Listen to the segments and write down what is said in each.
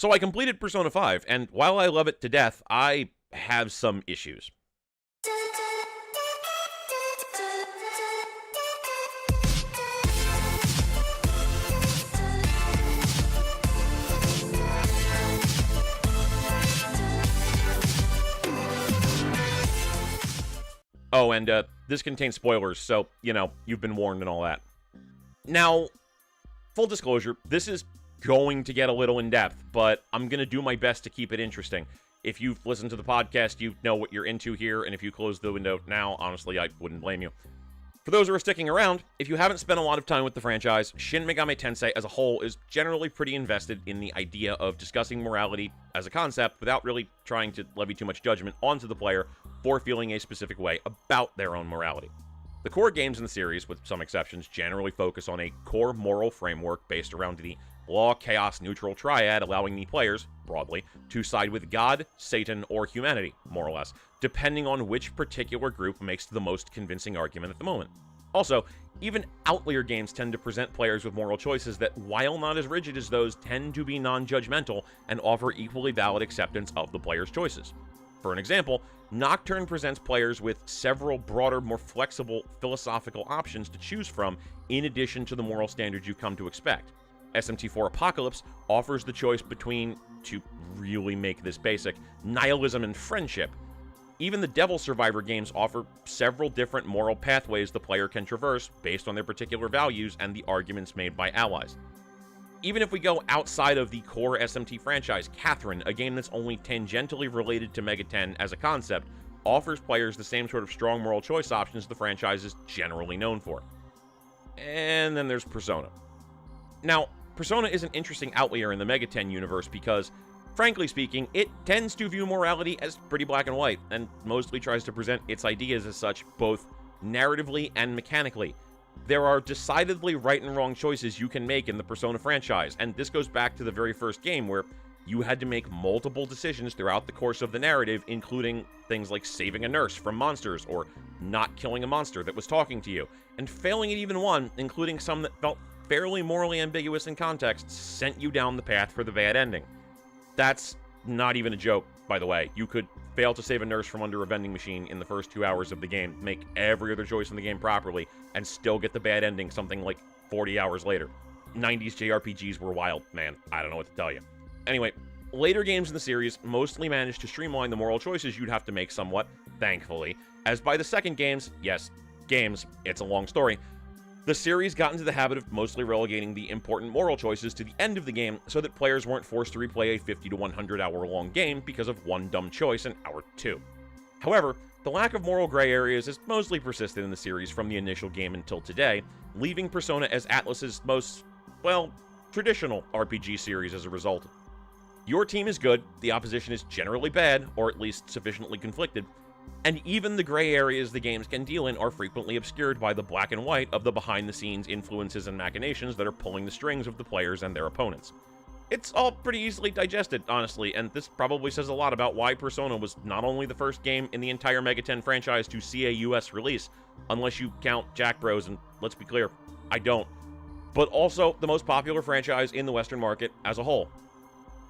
So I completed Persona 5, and while I love it to death, I have some issues. Oh, and this contains spoilers, so, you've been warned and all that. Now, full disclosure, this is going to get a little in-depth, but I'm going to do my best to keep it interesting. If you've listened to the podcast, you know what you're into here, and if you close the window now, honestly, I wouldn't blame you. For those who are sticking around, if you haven't spent a lot of time with the franchise, Shin Megami Tensei as a whole is generally pretty invested in the idea of discussing morality as a concept without really trying to levy too much judgment onto the player for feeling a specific way about their own morality. The core games in the series, with some exceptions, generally focus on a core moral framework based around the law, chaos, neutral triad, allowing the players, broadly, to side with God, Satan, or humanity, more or less, depending on which particular group makes the most convincing argument at the moment. Also, even outlier games tend to present players with moral choices that, while not as rigid as those, tend to be non-judgmental and offer equally valid acceptance of the player's choices. For an example, Nocturne presents players with several broader, more flexible philosophical options to choose from in addition to the moral standards you've come to expect. SMT4 Apocalypse offers the choice between, to really make this basic, nihilism and friendship. Even the Devil Survivor games offer several different moral pathways the player can traverse based on their particular values and the arguments made by allies. Even if we go outside of the core SMT franchise, Catherine, a game that's only tangentially related to Mega 10 as a concept, offers players the same sort of strong moral choice options the franchise is generally known for. And then there's Persona. Now, Persona is an interesting outlier in the Mega 10 universe because, frankly speaking, it tends to view morality as pretty black and white, and mostly tries to present its ideas as such, both narratively and mechanically. There are decidedly right and wrong choices you can make in the Persona franchise, and this goes back to the very first game where you had to make multiple decisions throughout the course of the narrative, including things like saving a nurse from monsters or not killing a monster that was talking to you, and failing at even one, including some that felt fairly morally ambiguous in context, sent you down the path for the bad ending. That's not even a joke, by the way. You could fail to save a nurse from under a vending machine in the first 2 hours of the game, make every other choice in the game properly, and still get the bad ending something like 40 hours later. 90s JRPGs were wild, man. I don't know what to tell you. Anyway, later games in the series mostly managed to streamline the moral choices you'd have to make somewhat, thankfully, as by the second games, yes, games, it's a long story, the series got into the habit of mostly relegating the important moral choices to the end of the game so that players weren't forced to replay a 50 to 100 hour long game because of one dumb choice in hour 2. However, the lack of moral gray areas has mostly persisted in the series from the initial game until today, leaving Persona as Atlus's most, well, traditional RPG series as a result. Your team is good, the opposition is generally bad, or at least sufficiently conflicted, and even the gray areas the games can deal in are frequently obscured by the black and white of the behind-the-scenes influences and machinations that are pulling the strings of the players and their opponents. It's all pretty easily digested, honestly, and this probably says a lot about why Persona was not only the first game in the entire Mega 10 franchise to see a US release, unless you count Jack Bros, and let's be clear, I don't, but also the most popular franchise in the Western market as a whole.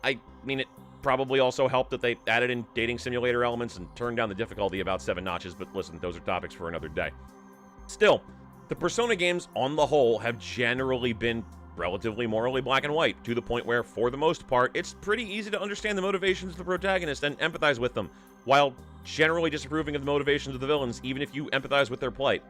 I mean, it probably also helped that they added in dating simulator elements and turned down the difficulty about 7 notches, but listen, those are topics for another day. Still, the Persona games on the whole have generally been relatively morally black and white, to the point where, for the most part, it's pretty easy to understand the motivations of the protagonist and empathize with them, while generally disapproving of the motivations of the villains, even if you empathize with their plight.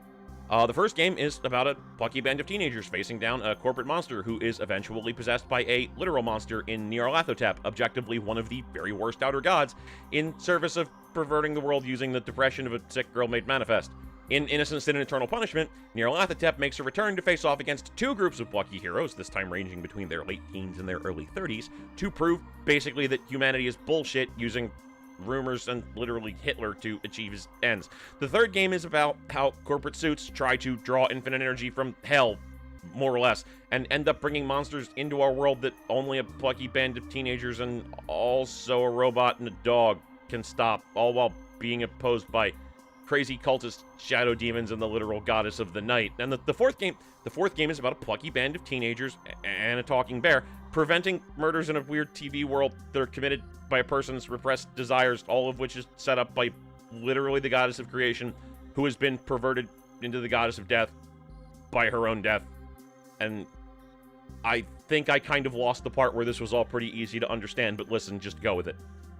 The first game is about a plucky band of teenagers facing down a corporate monster who is eventually possessed by a literal monster in Nyarlathotep, objectively one of the very worst outer gods, in service of perverting the world using the depression of a sick girl made manifest. In Innocent Sin and Eternal Punishment, Nyarlathotep makes a return to face off against 2 groups of plucky heroes, this time ranging between their late teens and their early 30s, to prove basically that humanity is bullshit using rumors and literally Hitler to achieve his ends. The third game is about how corporate suits try to draw infinite energy from hell, more or less, and end up bringing monsters into our world that only a plucky band of teenagers and also a robot and a dog can stop, all while being opposed by crazy cultist shadow demons and the literal goddess of the night. And the fourth game is about a plucky band of teenagers and a talking bear preventing murders in a weird TV world that are committed by a person's repressed desires, all of which is set up by literally the goddess of creation, who has been perverted into the goddess of death by her own death. And I think I kind of lost the part where this was all pretty easy to understand, but listen, just go with it.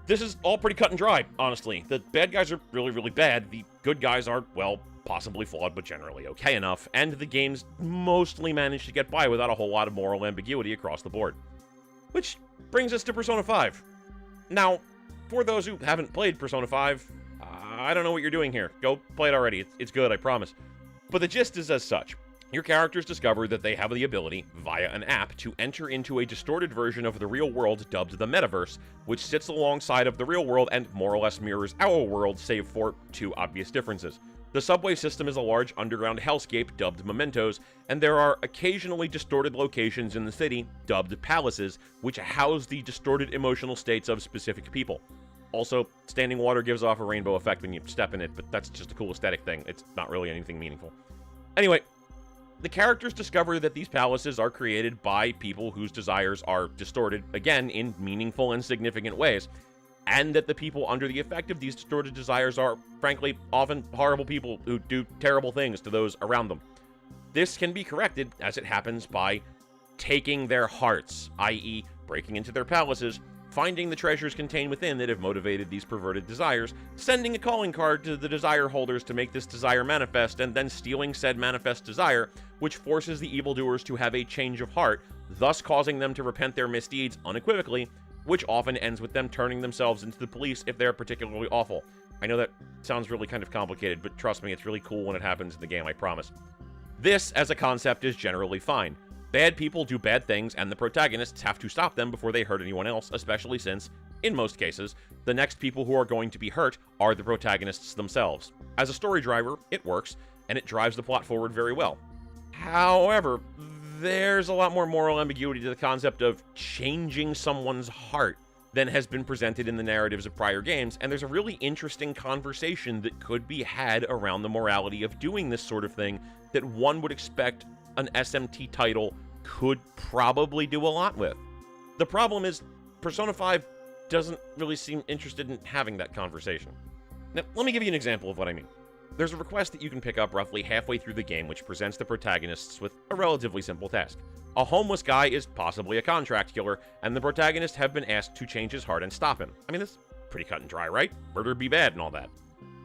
This is all pretty cut and dry, honestly. The bad guys are really, really bad. The good guys are, well, possibly flawed, but generally okay enough. And the games mostly manage to get by without a whole lot of moral ambiguity across the board. Which brings us to Persona 5. Now, for those who haven't played Persona 5, I don't know what you're doing here. Go play it already. It's good, I promise. But the gist is as such. Your characters discover that they have the ability, via an app, to enter into a distorted version of the real world dubbed the Metaverse, which sits alongside of the real world and more or less mirrors our world, save for two obvious differences. The subway system is a large underground hellscape dubbed Mementos, and there are occasionally distorted locations in the city, dubbed palaces, which house the distorted emotional states of specific people. Also, standing water gives off a rainbow effect when you step in it, but that's just a cool aesthetic thing. It's not really anything meaningful. Anyway, the characters discover that these palaces are created by people whose desires are distorted, again, in meaningful and significant ways, and that the people under the effect of these distorted desires are, frankly, often horrible people who do terrible things to those around them. This can be corrected, as it happens, by taking their hearts, i.e., breaking into their palaces, finding the treasures contained within that have motivated these perverted desires, sending a calling card to the desire holders to make this desire manifest, and then stealing said manifest desire, which forces the evildoers to have a change of heart, thus causing them to repent their misdeeds unequivocally, which often ends with them turning themselves into the police if they're particularly awful. I know that sounds really kind of complicated, but trust me, it's really cool when it happens in the game, I promise. This, as a concept, is generally fine. Bad people do bad things, and the protagonists have to stop them before they hurt anyone else, especially since, in most cases, the next people who are going to be hurt are the protagonists themselves. As a story driver, it works, and it drives the plot forward very well. However, there's a lot more moral ambiguity to the concept of changing someone's heart than has been presented in the narratives of prior games, and there's a really interesting conversation that could be had around the morality of doing this sort of thing that one would expect an SMT title could probably do a lot with. The problem is, Persona 5 doesn't really seem interested in having that conversation. Now, let me give you an example of what I mean. There's a request that you can pick up roughly halfway through the game which presents the protagonists with a relatively simple task. A homeless guy is possibly a contract killer, and the protagonists have been asked to change his heart and stop him. I mean, that's pretty cut and dry, right? Murder be bad and all that.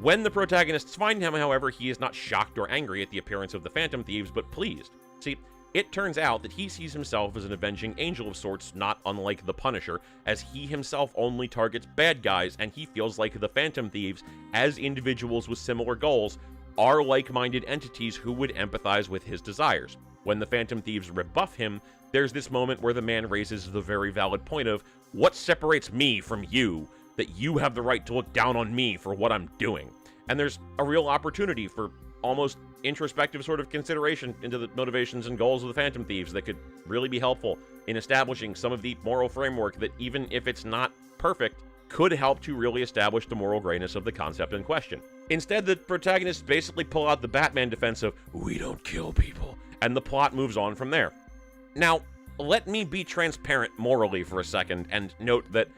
When the protagonists find him, however, he is not shocked or angry at the appearance of the Phantom Thieves, but pleased. See, it turns out that he sees himself as an avenging angel of sorts, not unlike the Punisher, as he himself only targets bad guys, and he feels like the Phantom Thieves, as individuals with similar goals, are like-minded entities who would empathize with his desires. When the Phantom Thieves rebuff him, there's this moment where the man raises the very valid point of, what separates me from you, that you have the right to look down on me for what I'm doing? And there's a real opportunity for almost introspective sort of consideration into the motivations and goals of the Phantom Thieves that could really be helpful in establishing some of the moral framework that, even if it's not perfect, could help to really establish the moral grayness of the concept in question. Instead, the protagonists basically pull out the Batman defense of, we don't kill people, and the plot moves on from there. Now, let me be transparent morally for a second and note that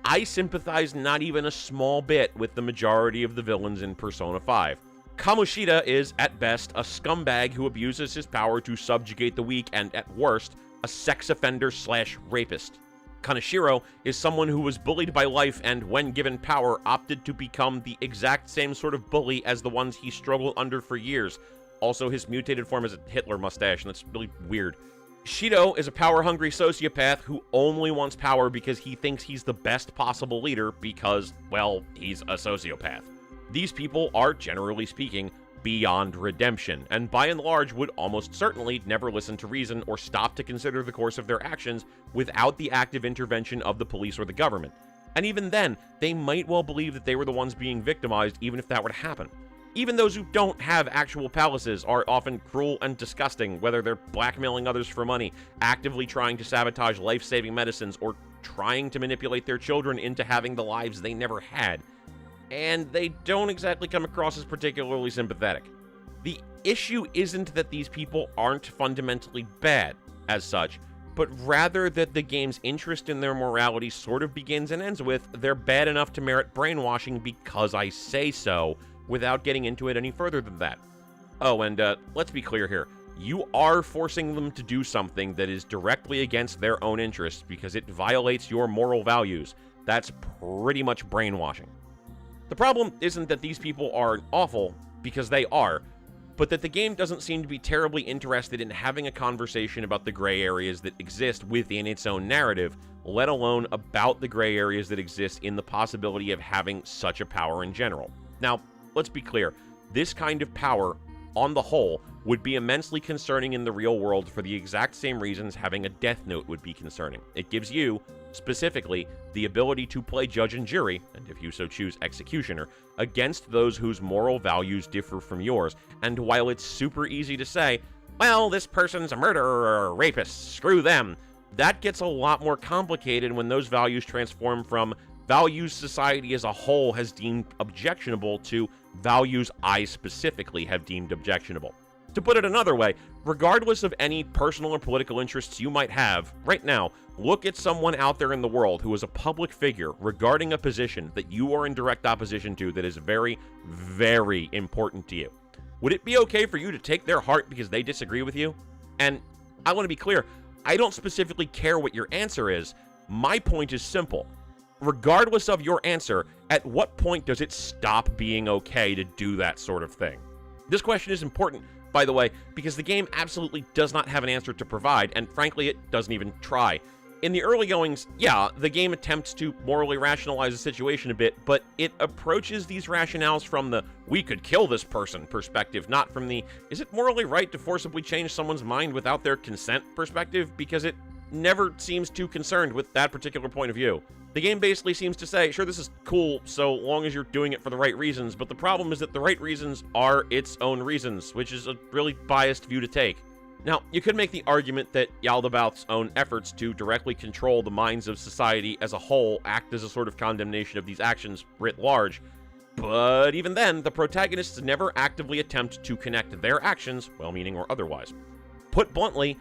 I sympathize not even a small bit with the majority of the villains in Persona 5. Kamoshida is, at best, a scumbag who abuses his power to subjugate the weak and, at worst, a sex offender/rapist. Kaneshiro is someone who was bullied by life and, when given power, opted to become the exact same sort of bully as the ones he struggled under for years. Also, his mutated form is a Hitler mustache, and that's really weird. Shido is a power-hungry sociopath who only wants power because he thinks he's the best possible leader because, well, he's a sociopath. These people are, generally speaking, beyond redemption, and by and large would almost certainly never listen to reason or stop to consider the course of their actions without the active intervention of the police or the government. And even then, they might well believe that they were the ones being victimized even if that were to happen. Even those who don't have actual palaces are often cruel and disgusting, whether they're blackmailing others for money, actively trying to sabotage life-saving medicines, or trying to manipulate their children into having the lives they never had. And they don't exactly come across as particularly sympathetic. The issue isn't that these people aren't fundamentally bad, as such. but rather that the game's interest in their morality sort of begins and ends with, they're bad enough to merit brainwashing because I say so, without getting into it any further than that. Oh, and let's be clear here. You are forcing them to do something that is directly against their own interests because it violates your moral values. That's pretty much brainwashing. The problem isn't that these people are awful, because they are, but that the game doesn't seem to be terribly interested in having a conversation about the gray areas that exist within its own narrative, let alone about the gray areas that exist in the possibility of having such a power in general. Now, let's be clear. This kind of power, on the whole, would be immensely concerning in the real world for the exact same reasons having a death note would be concerning. It gives you, specifically, the ability to play judge and jury, and if you so choose, executioner, against those whose moral values differ from yours. And while it's super easy to say, well, this person's a murderer or a rapist, screw them, that gets a lot more complicated when those values transform from values society as a whole has deemed objectionable to values I specifically have deemed objectionable. To put it another way, regardless of any personal or political interests you might have, right now, look at someone out there in the world who is a public figure regarding a position that you are in direct opposition to that is very, very important to you. Would it be okay for you to take their heart because they disagree with you? And I want to be clear, I don't specifically care what your answer is. My point is simple. Regardless of your answer, at what point does it stop being okay to do that sort of thing? This question is important, by the way, because the game absolutely does not have an answer to provide, and frankly, it doesn't even try. In the early goings, yeah, the game attempts to morally rationalize the situation a bit, but it approaches these rationales from the we could kill this person perspective, not from the is it morally right to forcibly change someone's mind without their consent perspective, because it never seems too concerned with that particular point of view. The game basically seems to say, sure, this is cool so long as you're doing it for the right reasons, but the problem is that the right reasons are its own reasons, which is a really biased view to take. Now, you could make the argument that Yaldabaoth's own efforts to directly control the minds of society as a whole act as a sort of condemnation of these actions writ large, but even then, the protagonists never actively attempt to connect their actions, well-meaning or otherwise. Put bluntly,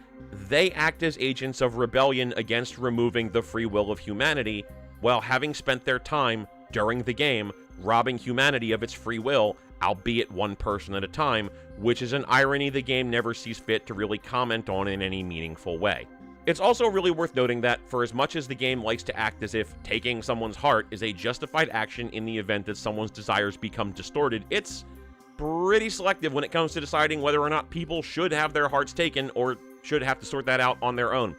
they act as agents of rebellion against removing the free will of humanity, while having spent their time, during the game, robbing humanity of its free will, albeit one person at a time, which is an irony the game never sees fit to really comment on in any meaningful way. It's also really worth noting that, for as much as the game likes to act as if taking someone's heart is a justified action in the event that someone's desires become distorted, it's pretty selective when it comes to deciding whether or not people should have their hearts taken or should have to sort that out on their own.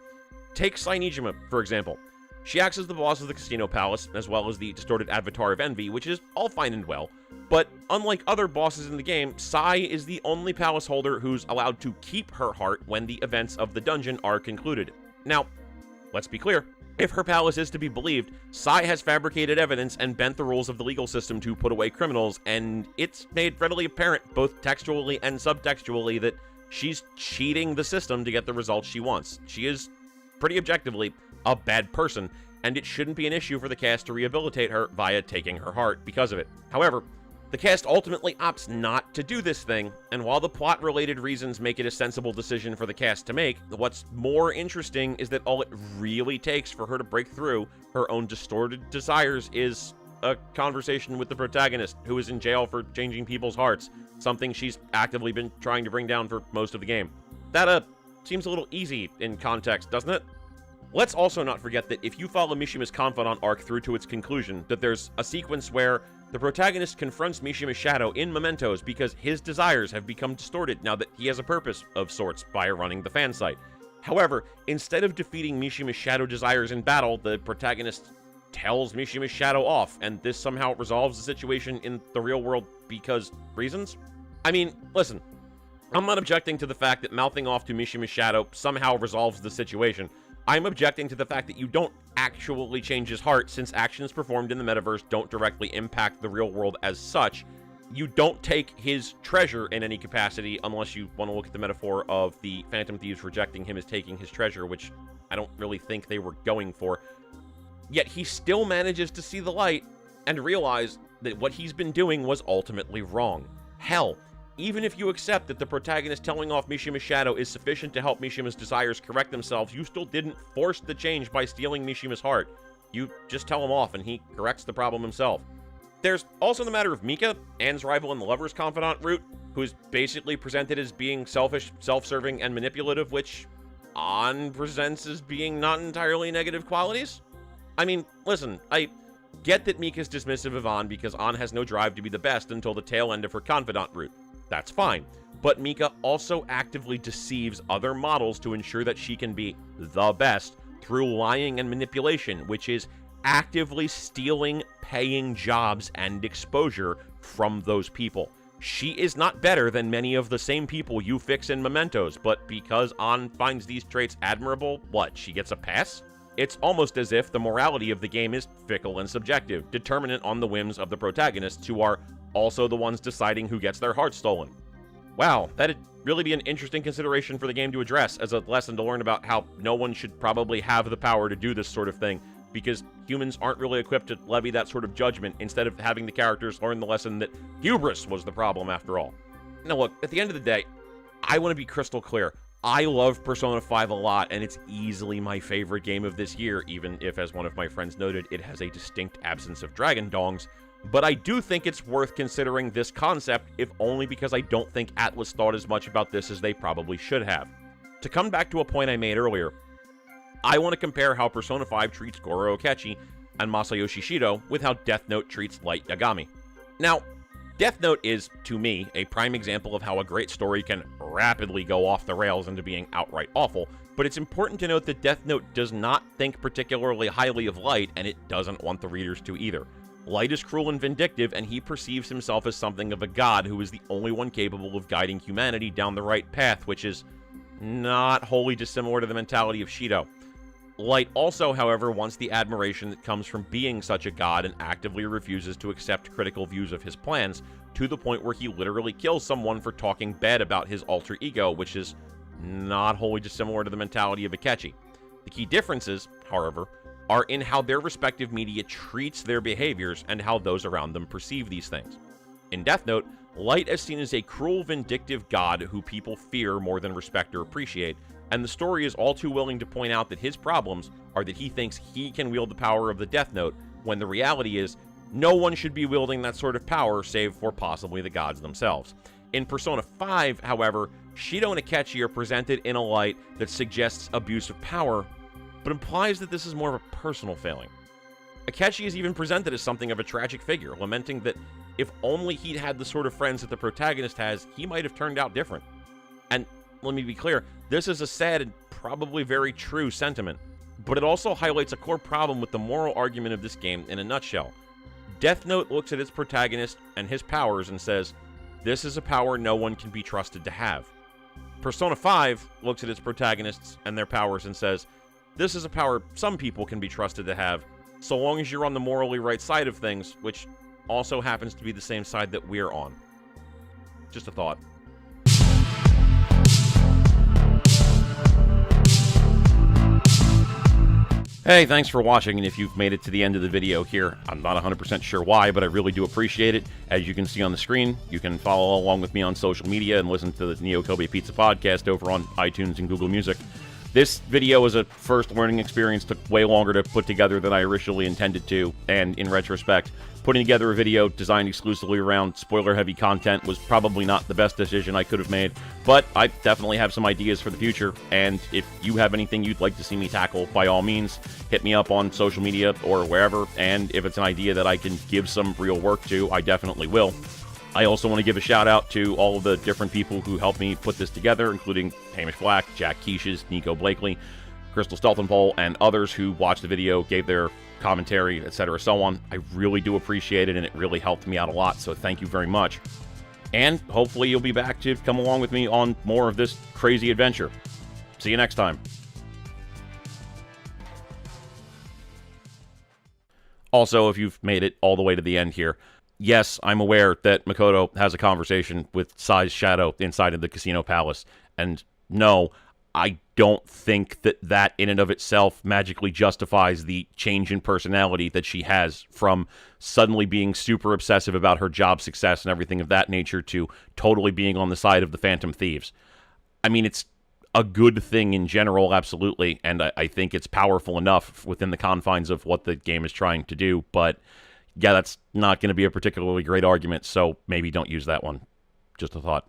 Take Sainijima, for example. She acts as the boss of the Casino Palace, as well as the distorted Avatar of Envy, which is all fine and well, but unlike other bosses in the game, Sai is the only palace holder who's allowed to keep her heart when the events of the dungeon are concluded. Now, let's be clear. If her palace is to be believed, Sai has fabricated evidence and bent the rules of the legal system to put away criminals, and it's made readily apparent, both textually and subtextually, that she's cheating the system to get the results she wants. She is, pretty objectively, a bad person, and it shouldn't be an issue for the cast to rehabilitate her via taking her heart because of it. However, the cast ultimately opts not to do this thing, and while the plot-related reasons make it a sensible decision for the cast to make, what's more interesting is that all it really takes for her to break through her own distorted desires is a conversation with the protagonist, who is in jail for changing people's hearts, something she's actively been trying to bring down for most of the game. That, seems a little easy in context, doesn't it? Let's also not forget that if you follow Mishima's confidant arc through to its conclusion, that there's a sequence where the protagonist confronts Mishima's shadow in mementos because his desires have become distorted now that he has a purpose of sorts by running the fan site. However, instead of defeating Mishima's shadow desires in battle, the protagonist tells Mishima's shadow off, and this somehow resolves the situation in the real world because reasons? I mean, listen, I'm not objecting to the fact that mouthing off to Mishima's shadow somehow resolves the situation. I'm objecting to the fact that you don't actually change his heart, since actions performed in the metaverse don't directly impact the real world as such. You don't take his treasure in any capacity, unless you want to look at the metaphor of the Phantom Thieves rejecting him as taking his treasure, which I don't really think they were going for. Yet he still manages to see the light and realize that what he's been doing was ultimately wrong. Hell, even if you accept that the protagonist telling off Mishima's shadow is sufficient to help Mishima's desires correct themselves, you still didn't force the change by stealing Mishima's heart. You just tell him off and he corrects the problem himself. There's also the matter of Mika, Anne's rival in the lover's confidant route, who's basically presented as being selfish, self-serving, and manipulative, which Anne presents as being not entirely negative qualities. I mean, listen, I get that Mika's dismissive of Anne because Anne has no drive to be the best until the tail end of her confidant route. That's fine. But Mika also actively deceives other models to ensure that she can be the best through lying and manipulation, which is actively stealing paying jobs and exposure from those people. She is not better than many of the same people you fix in Mementos, but because Anne finds these traits admirable, what, she gets a pass? It's almost as if the morality of the game is fickle and subjective, determinant on the whims of the protagonists, who are also the ones deciding who gets their hearts stolen. Wow, that'd really be an interesting consideration for the game to address as a lesson to learn about how no one should probably have the power to do this sort of thing, because humans aren't really equipped to levy that sort of judgment, instead of having the characters learn the lesson that hubris was the problem after all. Now look, at the end of the day, I want to be crystal clear. I love Persona 5 a lot, and it's easily my favorite game of this year, even if, as one of my friends noted, it has a distinct absence of Dragon Dongs. But I do think it's worth considering this concept, if only because I don't think Atlus thought as much about this as they probably should have. To come back to a point I made earlier, I want to compare how Persona 5 treats Goro Akechi and Masayoshi Shido with how Death Note treats Light Yagami. Now, Death Note is, to me, a prime example of how a great story can rapidly go off the rails into being outright awful, but it's important to note that Death Note does not think particularly highly of Light, and it doesn't want the readers to either. Light is cruel and vindictive, and he perceives himself as something of a god who is the only one capable of guiding humanity down the right path, which is not wholly dissimilar to the mentality of Shido. Light also, however, wants the admiration that comes from being such a god and actively refuses to accept critical views of his plans, to the point where he literally kills someone for talking bad about his alter ego, which is not wholly dissimilar to the mentality of Akechi. The key differences, however, are in how their respective media treats their behaviors and how those around them perceive these things. In Death Note, Light is seen as a cruel, vindictive god who people fear more than respect or appreciate, and the story is all too willing to point out that his problems are that he thinks he can wield the power of the Death Note, when the reality is no one should be wielding that sort of power save for possibly the gods themselves. In Persona 5, however, Shido and Akechi are presented in a light that suggests abuse of power, but implies that this is more of a personal failing. Akechi is even presented as something of a tragic figure, lamenting that if only he'd had the sort of friends that the protagonist has, he might have turned out different. And let me be clear, this is a sad and probably very true sentiment, but it also highlights a core problem with the moral argument of this game in a nutshell. Death Note looks at its protagonist and his powers and says, this is a power no one can be trusted to have. Persona 5 looks at its protagonists and their powers and says, this is a power some people can be trusted to have, so long as you're on the morally right side of things, which also happens to be the same side that we're on. Just a thought. Hey, thanks for watching, and if you've made it to the end of the video here, I'm not 100% sure why, but I really do appreciate it. As you can see on the screen, you can follow along with me on social media and listen to the Neo Kobe Pizza podcast over on iTunes and Google Music. This video was a first learning experience, took way longer to put together than I originally intended to, and in retrospect, putting together a video designed exclusively around spoiler-heavy content was probably not the best decision I could have made, but I definitely have some ideas for the future, and if you have anything you'd like to see me tackle, by all means, hit me up on social media or wherever, and if it's an idea that I can give some real work to, I definitely will. I also want to give a shout out to all of the different people who helped me put this together, including Hamish Black, Jack Quiches, Nico Blakely, Crystal Steltenpole, and others who watched the video, gave their commentary, etc., so on. I really do appreciate it, and it really helped me out a lot, so thank you very much. And hopefully you'll be back to come along with me on more of this crazy adventure. See you next time. Also, if you've made it all the way to the end here, yes, I'm aware that Makoto has a conversation with Sai's shadow inside of the Casino Palace, and no, I don't think that that in and of itself magically justifies the change in personality that she has from suddenly being super obsessive about her job success and everything of that nature to totally being on the side of the Phantom Thieves. I mean, it's a good thing in general, absolutely, and I think it's powerful enough within the confines of what the game is trying to do, but yeah, that's not going to be a particularly great argument, so maybe don't use that one. Just a thought.